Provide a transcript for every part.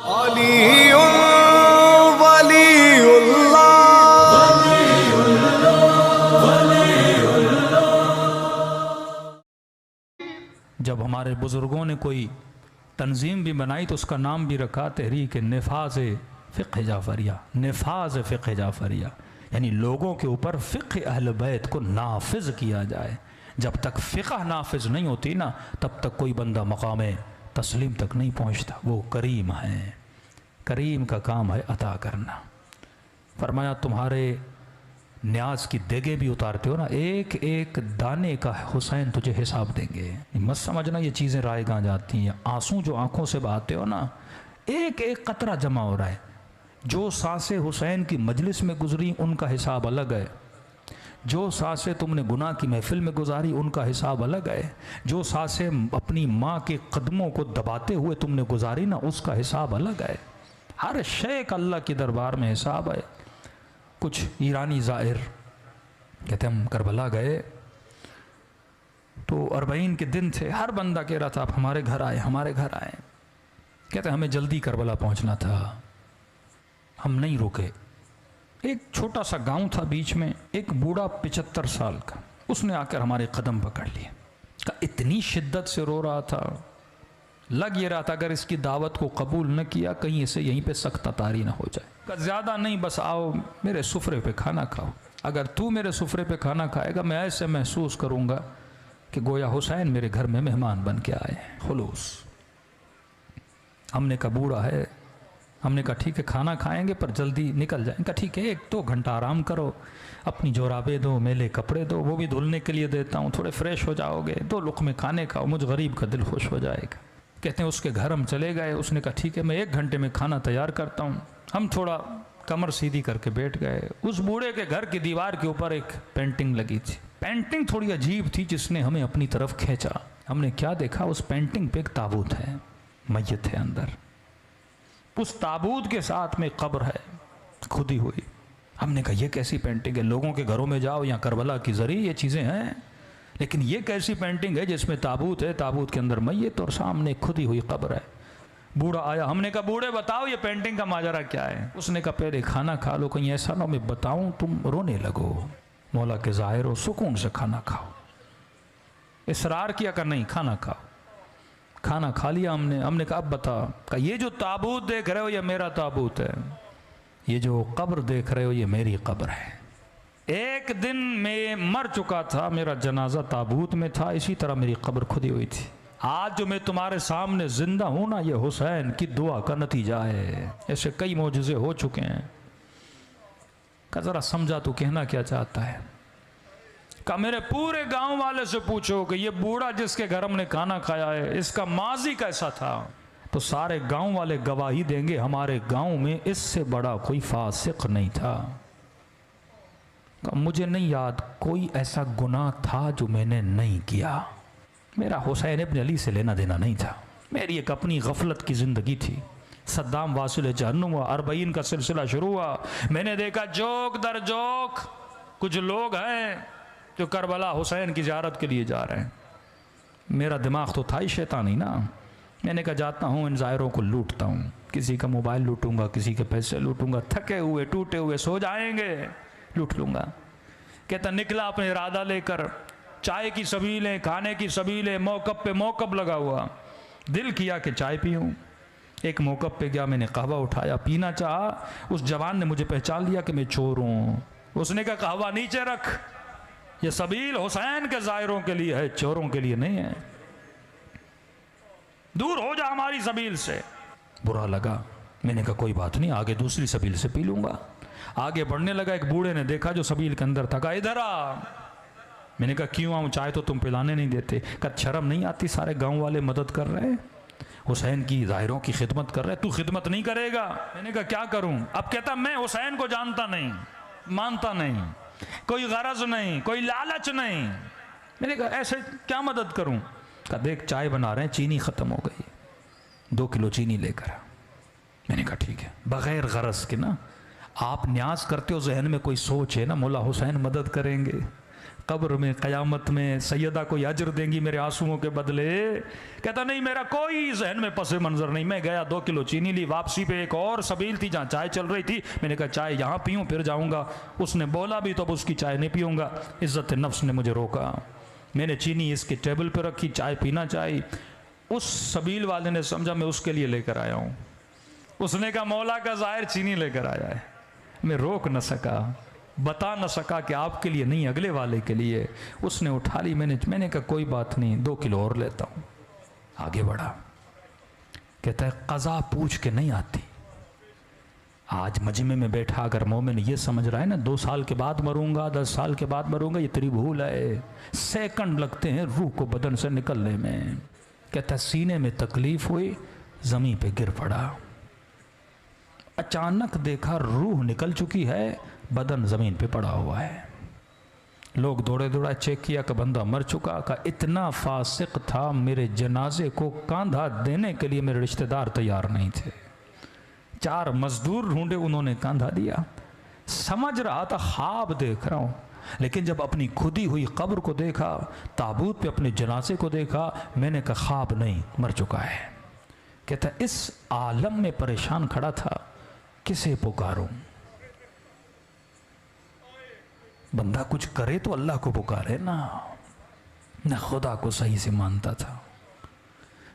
जब हमारे बुज़ुर्गों ने कोई तंजीम भी बनाई तो उसका नाम भी रखा तहरीक नफाज़ फ़िक़्ह जाफ़रिया। नफाज़ फ़िक़्ह जाफ़रिया यानी लोगों के ऊपर फ़िक़्ह अहल बैत को नाफिज़ किया जाए। जब तक फ़िक़्ह नाफिज़ नहीं होती ना तब तक कोई बंदा मकाम तस्लीम तक नहीं पहुँचता। वो करीम है, करीम का काम है अता करना। फरमाया तुम्हारे न्याज की देगें भी उतारते हो ना, एक एक दाने का हुसैन तुझे हिसाब देंगे। मत समझना ये चीज़ें रायगां जाती हैं। आंसू जो आंखों से बहाते हो ना, एक एक कतरा जमा हो रहा है। जो सांसें हुसैन की मजलिस में गुजरी उनका हिसाब अलग है, जो सांसें तुमने गुनाह की महफिल में गुजारी उनका हिसाब अलग है, जो सांसें अपनी माँ के कदमों को दबाते हुए तुमने गुजारी ना उसका हिसाब अलग है। हर शय का अल्लाह के दरबार में हिसाब है। कुछ ईरानी ज़ाहिर कहते हम करबला गए तो 40 के दिन थे। हर बंदा कह रहा था आप हमारे घर आए, हमारे घर आए। कहते हमें जल्दी करबला पहुंचना था, हम नहीं रुके। एक छोटा सा गांव था बीच में, एक बूढ़ा 75 साल का, उसने आकर हमारे कदम पकड़ लिए। इतनी शिद्दत से रो रहा था, लग ये रहा था अगर इसकी दावत को कबूल न किया कहीं इसे यहीं पे सख्त तारी ना हो जाए। ज़्यादा नहीं, बस आओ मेरे सुफरे पे खाना खाओ। अगर तू मेरे सुफरे पे खाना खाएगा मैं ऐसे महसूस करूँगा कि गोया हुसैन मेरे घर में मेहमान बन के आए हैं। खुलूस। हमने कहा बूढ़ा है, हमने कहा ठीक है खाना खाएंगे पर जल्दी निकल जाएंगे। कहा ठीक है 1-2 घंटा आराम करो, अपनी जोराबे दो, मेले कपड़े दो, वो भी धुलने के लिए देता हूँ, थोड़े फ्रेश हो जाओगे, 2 लुक़मे खाने खाओ, मुझ गरीब का दिल खुश हो जाएगा। कहते हैं उसके घर हम चले गए। उसने कहा ठीक है मैं 1 घंटे में खाना तैयार करता हूँ। हम थोड़ा कमर सीधी करके बैठ गए। उस बूढ़े के घर की दीवार के ऊपर एक पेंटिंग लगी थी। पेंटिंग थोड़ी अजीब थी जिसने हमें अपनी तरफ खींचा। हमने क्या देखा, उस पेंटिंग पे एक ताबूत है, मैयत है अंदर। उस ताबूत के साथ में कब्र है खुदी हुई। हमने कहा ये कैसी पेंटिंग है? लोगों के घरों में जाओ या करबला की जरिए ये चीज़ें हैं, लेकिन ये कैसी पेंटिंग है जिसमें ताबूत है, ताबूत के अंदर मैयत और सामने खुदी हुई कब्र है। बूढ़ा आया, हमने कहा बूढ़े बताओ ये पेंटिंग का माजरा क्या है? उसने कहा पहले खाना खा लो, कहीं ऐसा ना मैं बताऊं तुम रोने लगो। मौला के ज़ाहिर हो, सुकून से खाना खाओ। इसरार किया कर नहीं, खाना खाओ। खाना खा लिया हमने। हमने कहा अब बता। कहा ये जो ताबूत देख रहे हो ये मेरा ताबूत है, ये जो कब्र देख रहे हो ये मेरी कब्र है। एक दिन मैं मर चुका था, मेरा जनाजा ताबूत में था, इसी तरह मेरी कब्र खुदी हुई थी। आज जो मैं तुम्हारे सामने जिंदा हूं ना, ये हुसैन की दुआ का नतीजा है। ऐसे कई मौजूज़े हो चुके हैं। का जरा समझा तू कहना क्या चाहता है? का मेरे पूरे गांव वाले से पूछो कि ये बूढ़ा जिसके घर हमने खाना खाया है इसका माजी कैसा था, तो सारे गांव वाले गवाही देंगे हमारे गांव में इससे बड़ा कोई फासिक नहीं था। मुझे नहीं याद कोई ऐसा गुनाह था जो मैंने नहीं किया। मेरा हुसैन इब्न अली से लेना देना नहीं था। मेरी एक अपनी गफलत की ज़िंदगी थी। सद्दाम वासिल जहन्नुम हुआ, 40 का सिलसिला शुरू हुआ। मैंने देखा जोक दर जोक कुछ लोग हैं जो करबला हुसैन की ज़ियारत के लिए जा रहे हैं। मेरा दिमाग तो था ही शैतानी ना। मैंने कहा जाता हूँ इन ज़ायरों को लूटता हूँ, किसी का मोबाइल लूटूंगा, किसी के पैसे लूटूंगा, थके हुए टूटे हुए सो जाएंगे, लूट लूँगा। कहता निकला अपने इरादा लेकर, चाय की सबीलें, खाने की सबीलें, मौकब पे मौकब लगा हुआ। दिल किया कि चाय पीऊँ। एक मौकब पे गया, मैंने कहवा उठाया, पीना चाहा। उस जवान ने मुझे पहचान लिया कि मैं चोर हूँ। उसने कहा कहवा नीचे रख, ये सबील हुसैन के ज़ायरों के लिए है, चोरों के लिए नहीं है, दूर हो जा हमारी सबील से। बुरा लगा। मैंने कहा कोई बात नहीं, आगे दूसरी सबील से पी लूँगा। आगे बढ़ने लगा, एक बूढ़े ने देखा जो सबील के अंदर था, कहा इधर आ। मैंने कहा क्यों आऊँ, चाय तो तुम पिलाने नहीं देते। कहा शर्म नहीं आती, सारे गांव वाले मदद कर रहे हैं, हुसैन की ज़ाहिरों की खिदमत कर रहे हैं, तू खिदमत नहीं करेगा? मैंने कहा क्या करूँ? अब कहता मैं हुसैन को जानता नहीं, मानता नहीं, कोई गरज नहीं, कोई लालच नहीं। मैंने कहा ऐसे क्या मदद करूँ? कहा देख चाय बना रहे हैं, चीनी ख़त्म हो गई, 2 किलो चीनी लेकर। मैंने कहा ठीक है। बग़ैर गरज के ना आप न्याज करते हो, जहन में कोई सोच है ना मौला हुसैन मदद करेंगे, कब्र में क़यामत में सैयदा कोई अजर देंगी मेरे आंसुओं के बदले? कहता नहीं, मेरा कोई जहन में पस मंज़र नहीं। मैं गया 2 किलो चीनी ली, वापसी पे एक और सबील थी जहाँ चाय चल रही थी, मैंने कहा चाय यहाँ पीऊँ फिर जाऊँगा। उसने बोला भी तो अब उसकी चाय नहीं पीऊँगा। इज़्ज़त नफ्स ने मुझे रोका। मैंने चीनी इसके टेबल पर रखी, चाय पीना चाहिए। उस सबील वाले ने समझा मैं उसके लिए लेकर आया हूँ। उसने कहा मौला का ज़ाहिर चीनी लेकर आया है। मैं रोक न सका, बता न सका कि आपके लिए नहीं, अगले वाले के लिए। उसने उठा ली, मैंने कहा कोई बात नहीं, 2 किलो और लेता हूँ। आगे बढ़ा। कहता है क़ज़ा पूछ के नहीं आती। आज मजमे में बैठा अगर मोमिन ये समझ रहा है ना 2 साल के बाद मरूंगा, 10 साल के बाद मरूंगा, ये तेरी भूल है। सेकंड लगते हैं रूह को बदन से निकलने में। कहता है सीने में तकलीफ हुई, ज़मीन पे गिर पड़ा। अचानक देखा रूह निकल चुकी है, बदन ज़मीन पे पड़ा हुआ है। लोग दौड़े दौड़ा चेक किया कि बंदा मर चुका। का इतना फासिक था, मेरे जनाजे को कांधा देने के लिए मेरे रिश्तेदार तैयार नहीं थे। 4 मजदूर ढूंढे, उन्होंने कांधा दिया। समझ रहा था ख्वाब देख रहा हूँ, लेकिन जब अपनी खुदी हुई कब्र को देखा, ताबूत पे अपने जनाजे को देखा, मैंने कहा ख्वाब नहीं, मर चुका है। कहता इस आलम में परेशान खड़ा था, किसे पुकारूं? बंदा कुछ करे तो अल्लाह को पुकारे ना, न खुदा को सही से मानता था।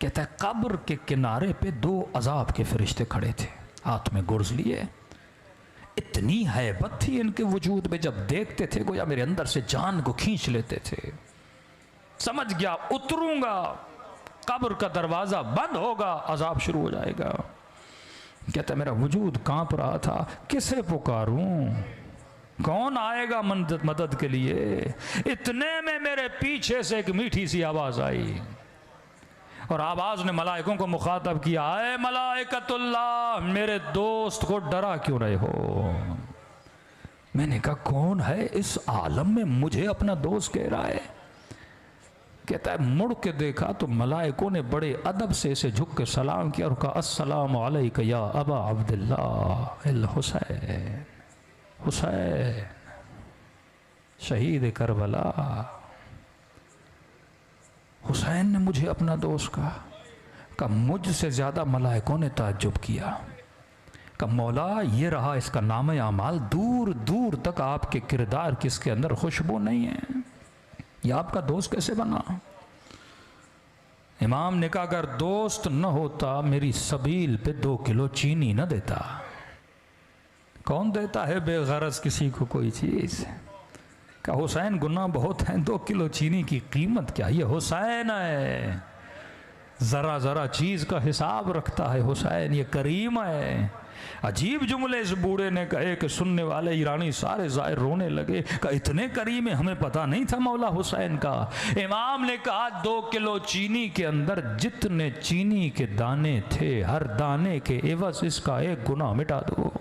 कहता है कब्र के किनारे पे 2 अजाब के फरिश्ते खड़े थे, हाथ में गुर्ज लिए। इतनी हैबत थी इनके वजूद में, जब देखते थे गोया मेरे अंदर से जान को खींच लेते थे। समझ गया उतरूंगा, कब्र का दरवाजा बंद होगा, अजाब शुरू हो जाएगा। कहता मेरा वजूद कांप रहा था, किसे पुकारूं, कौन आएगा मदद के लिए? इतने में मेरे पीछे से एक मीठी सी आवाज आई, और आवाज ने मलाइकों को मुखातब किया, आए मलाइकतुल्लाह, मेरे दोस्त को डरा क्यों रहे हो? मैंने कहा कौन है इस आलम में मुझे अपना दोस्त कह रहा है? कहता है मुड़ के देखा तो मलाइकों ने बड़े अदब से इसे झुक के सलाम किया और कहा अस्सलामु अलैका या अबा अब्दुल्लाह अल हुसैन, हुसैन शहीद करबला। हुसैन ने मुझे अपना दोस्त कहा मुझसे ज़्यादा मलाइकों ने ताज्जुब किया। का मौला ये रहा इसका नाम आमाल, दूर दूर तक आपके किरदार की इसके अंदर खुशबू नहीं है, ये आपका दोस्त कैसे बना? इमाम ने कहा अगर दोस्त न होता मेरी सबील पे 2 किलो चीनी न देता। कौन देता है बेगरज किसी को कोई चीज? का हुसैन गुनाह बहुत है, 2 किलो चीनी की कीमत क्या? ये हुसैन है, जरा जरा चीज का हिसाब रखता है हुसैन, ये करीम है। अजीब जुमले इस बूढ़े ने कहे कि सुनने वाले ईरानी सारे जाहिर रोने लगे। का इतने करीम है, हमें पता नहीं था मौला हुसैन का। इमाम ने कहा 2 किलो चीनी के अंदर जितने चीनी के दाने थे, हर दाने के एवज इसका एक गुनाह मिटा दो।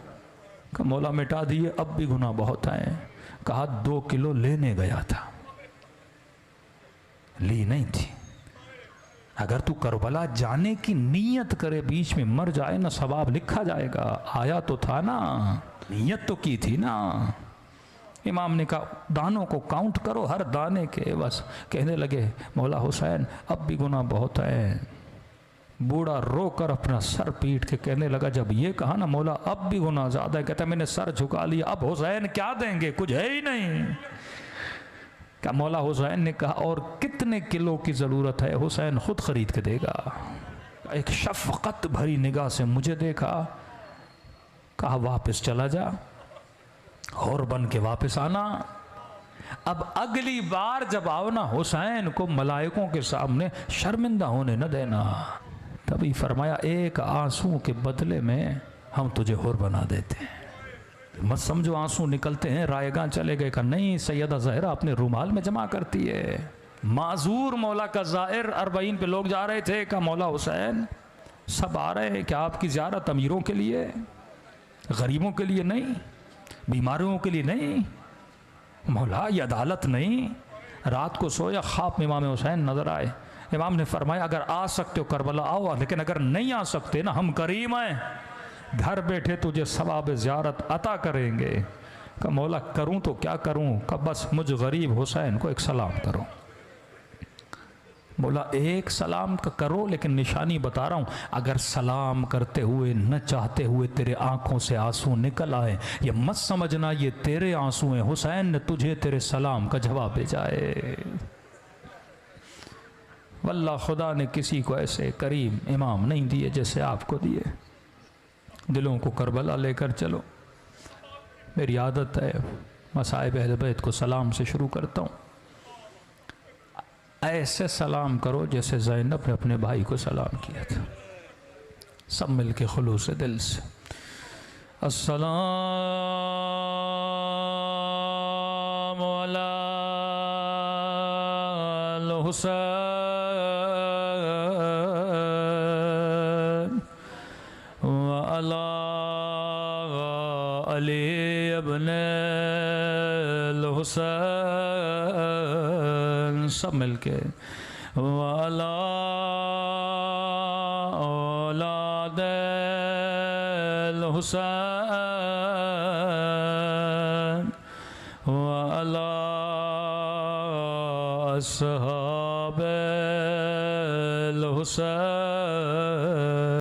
का मौला मिटा दिए, अब भी गुनाह बहुत है। कहा 2 किलो लेने गया था, ली नहीं थी। अगर तू करबला जाने की नीयत करे, बीच में मर जाए ना, सवाब लिखा जाएगा। आया तो था ना, नीयत तो की थी ना। इमाम ने कहा दानों को काउंट करो, हर दाने के। बस कहने लगे मौला हुसैन अब भी गुनाह बहुत है। बूढ़ा रो कर अपना सर पीट के कहने लगा, जब ये कहा ना मौला अब भी गुनाह ज्यादा है, कहता मैंने सर झुका लिया, अब हुसैन क्या देंगे, कुछ है ही नहीं। क्या मौला हुसैन ने कहा और कितने किलो की ज़रूरत है? हुसैन खुद खरीद के देगा। एक शफ़क़त भरी निगाह से मुझे देखा, कहा वापस चला जा और बन के वापस आना। अब अगली बार जब आओ ना हुसैन को मलाइकों के सामने शर्मिंदा होने न देना। तभी फरमाया एक आंसू के बदले में हम तुझे हुर बना देते हैं। मत समझो आंसू निकलते हैं रायगां चले गए का, नहीं, सैयदा ज़हरा अपने रुमाल में जमा करती है। माजूर मौला का ज़ाहिर 40 पे लोग जा रहे थे, का मौला हुसैन सब आ रहे हैं, क्या आपकी ज़ियारत अमीरों के लिए, गरीबों के लिए नहीं, बीमारियों के लिए नहीं? मौला ये अदालत नहीं। रात को सोया, ख्वाब में इमाम हुसैन नजर आए। इमाम ने फरमाया अगर आ सकते हो करबला आओ, लेकिन अगर नहीं आ सकते ना, हम करीम हैं, घर बैठे तुझे सवाब ज़ियारत अता करेंगे। कहा मौला करूं तो क्या करूं? कहा बस मुझ गरीब हुसैन को एक सलाम करो। बोला एक सलाम का करो, लेकिन निशानी बता रहा हूं, अगर सलाम करते हुए न चाहते हुए तेरे आंखों से आंसू निकल आए, ये मत समझना ये तेरे आंसू हैं, हुसैन ने तुझे तेरे सलाम का जवाब भेजा है। वल्लाह खुदा ने किसी को ऐसे करीम इमाम नहीं दिए जैसे आपको दिए। दिलों को करबला लेकर चलो। मेरी आदत है मसाइब अहले बैत को सलाम से शुरू करता हूँ। ऐसे सलाम करो जैसे ज़ैनब ने अपने भाई को सलाम किया था। सब मिल के खुलूस दिल से अस्सलामु अलैल हुसैन व अला अली इब्न हुसैन। सब मिलके वाला औलाद हुसैन वाला अस्हाब हुसैन।